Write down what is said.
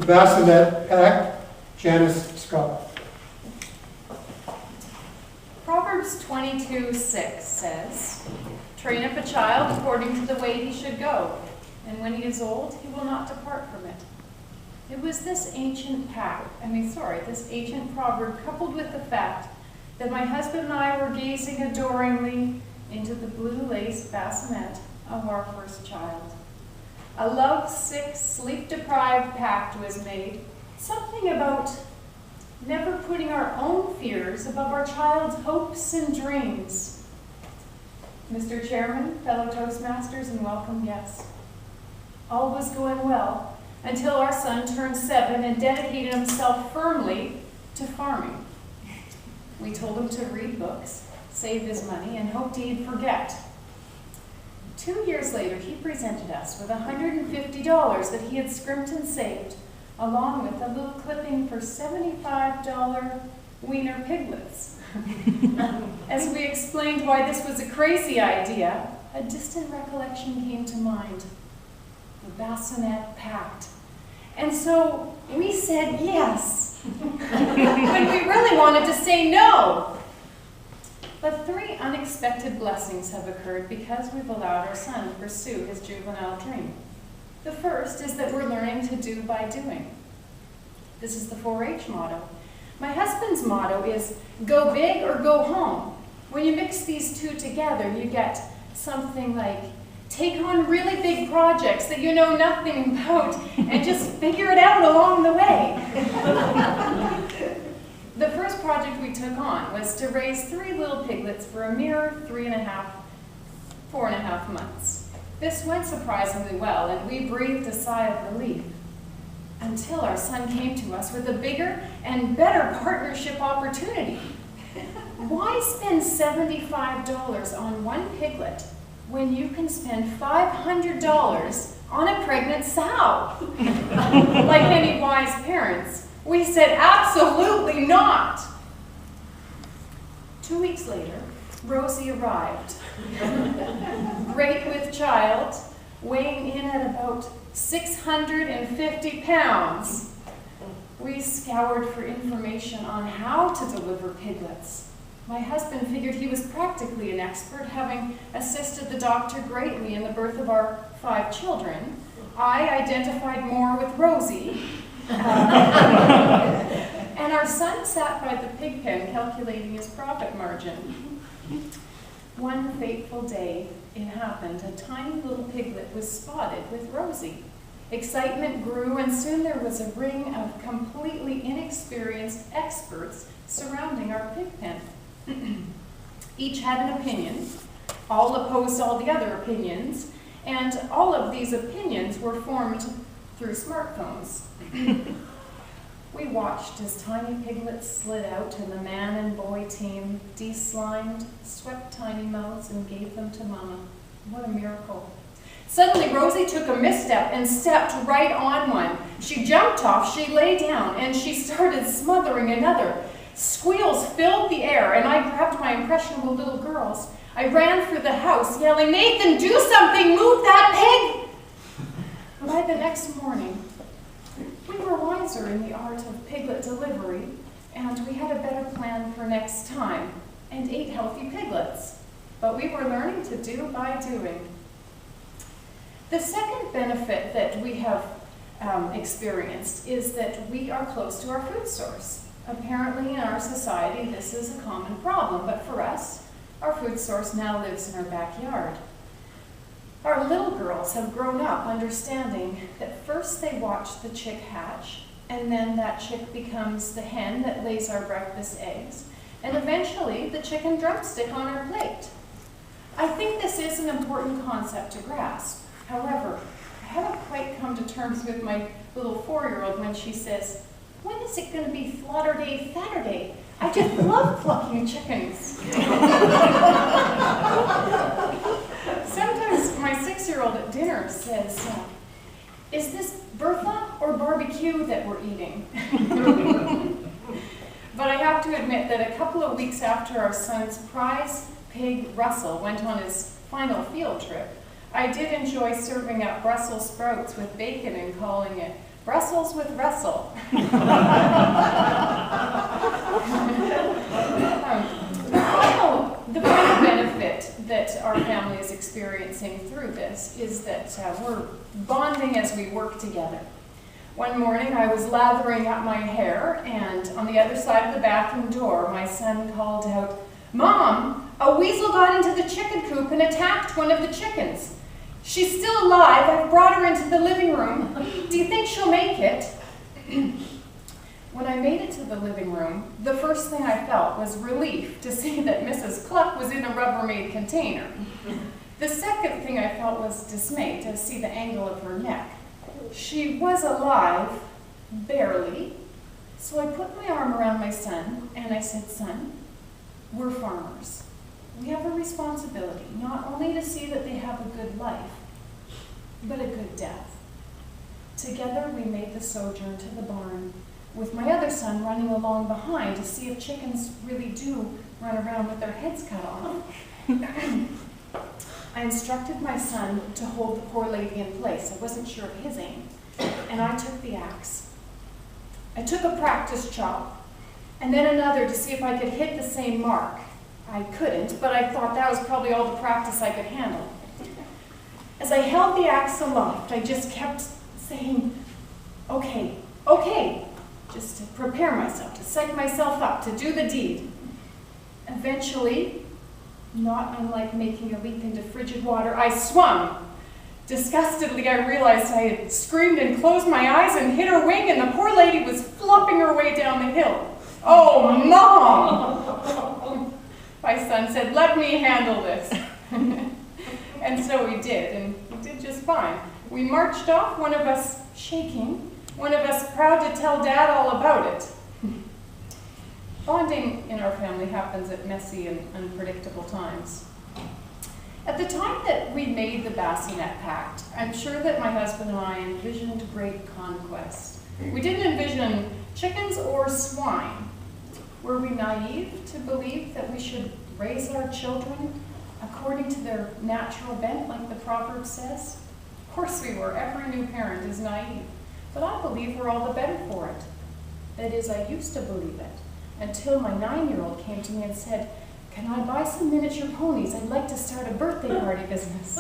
the Bassinet Pact, Janice Scott. Proverbs 22:6 says, "Train up a child according to the way he should go, and when he is old, he will not depart from it." It was this ancient proverb, coupled with the fact that my husband and I were gazing adoringly into the blue lace bassinet of our first child. A love-sick, sleep-deprived pact was made, something about never putting our own fears above our child's hopes and dreams. Mr. Chairman, fellow Toastmasters, and welcome guests, all was going well until our son turned 7 and dedicated himself firmly to farming. We told him to read books, save his money, and hoped he'd forget. 2 years later, he presented us with $150 that he had scrimped and saved, along with a little clipping for $75 wiener piglets. As we explained why this was a crazy idea, a distant recollection came to mind: the Bassinet Pact. And so we said yes, when we really wanted to say no. But 3 unexpected blessings have occurred because we've allowed our son to pursue his juvenile dream. The first is that we're learning to do by doing. This is the 4-H motto. My husband's motto is go big or go home. When you mix these two together, you get something like take on really big projects that you know nothing about and just figure it out along the way. The first project we took on was to raise 3 little piglets for a mere 4.5 months. This went surprisingly well, and we breathed a sigh of relief until our son came to us with a bigger and better partnership opportunity. Why spend $75 on one piglet when you can spend $500 on a pregnant sow? Like any wise parents, we said absolutely not. 2 weeks later, Rosie arrived, great with child, weighing in at about 650 pounds. We scoured for information on how to deliver piglets. My husband figured he was practically an expert, having assisted the doctor greatly in the birth of our 5 children. I identified more with Rosie. And our son sat by the pig pen calculating his profit margin. One fateful day, it happened. A tiny little piglet was spotted with Rosie. Excitement grew, and soon there was a ring of completely inexperienced experts surrounding our pig pen. Each had an opinion, all opposed all the other opinions, and all of these opinions were formed through smartphones. We watched as tiny piglets slid out, and the man and boy team de-slimed, swept tiny mouths, and gave them to Mama. What a miracle. Suddenly, Rosie took a misstep and stepped right on one. She jumped off, she lay down, and she started smothering another. Squeals filled the air, and I grabbed my impressionable little girls. I ran through the house, yelling, "Nathan, do something! Move that pig!" By the next morning, we were wiser in the art of piglet delivery, and we had a better plan for next time, and ate healthy piglets. But we were learning to do by doing. The second benefit that we have experienced is that we are close to our food source. Apparently in our society this is a common problem, but for us, our food source now lives in our backyard. Our little girls have grown up understanding that first they watch the chick hatch, and then that chick becomes the hen that lays our breakfast eggs, and eventually the chicken drumstick on our plate. I think this is an important concept to grasp. However, I haven't quite come to terms with my little 4-year-old when she says, "When is it going to be Slaughter-Day Saturday? I just love plucking chickens." Sometimes my 6-year-old at dinner says, "Is this Bertha or barbecue that we're eating?" But I have to admit that a couple of weeks after our son's prize pig, Russell, went on his final field trip, I did enjoy serving up Brussels sprouts with bacon and calling it Brussels with Russell. The final benefit that our family is experiencing through this is that we're bonding as we work together. One morning I was lathering up my hair, and on the other side of the bathroom door, my son called out, "Mom, a weasel got into the chicken coop and attacked one of the chickens. She's still alive. I've brought her into the living room. Do you think she'll make it?" When I made it to the living room, the first thing I felt was relief to see that Mrs. Cluck was in a Rubbermaid container. The second thing I felt was dismay to see the angle of her neck. She was alive, barely, so I put my arm around my son and I said, "Son, we're farmers. We have a responsibility not only to see that they have a good life, but a good death." Together we made the sojourn to the barn, with my other son running along behind to see if chickens really do run around with their heads cut off. I instructed my son to hold the poor lady in place. I wasn't sure of his aim, and I took the axe. I took a practice chop, and then another to see if I could hit the same mark. I couldn't, but I thought that was probably all the practice I could handle. As I held the axe aloft, I just kept saying, "Okay, okay," just to prepare myself, to psych myself up, to do the deed. Eventually, not unlike making a leap into frigid water, I swung. Disgustedly, I realized I had screamed and closed my eyes and hit her wing, and the poor lady was flopping her way down the hill. "Oh, Mom!" My son said, "Let me handle this." And so we did, and we did just fine. We marched off, one of us shaking, one of us proud to tell Dad all about it. Bonding in our family happens at messy and unpredictable times. At the time that we made the Bassinet Pact, I'm sure that my husband and I envisioned great conquest. We didn't envision chickens or swine. Were we naive to believe that we should raise our children according to their natural bent, like the proverb says? Of course we were. Every new parent is naive. But I believe we're all the better for it. That is, I used to believe it, until my 9-year-old came to me and said, "Can I buy some miniature ponies? I'd like to start a birthday party business."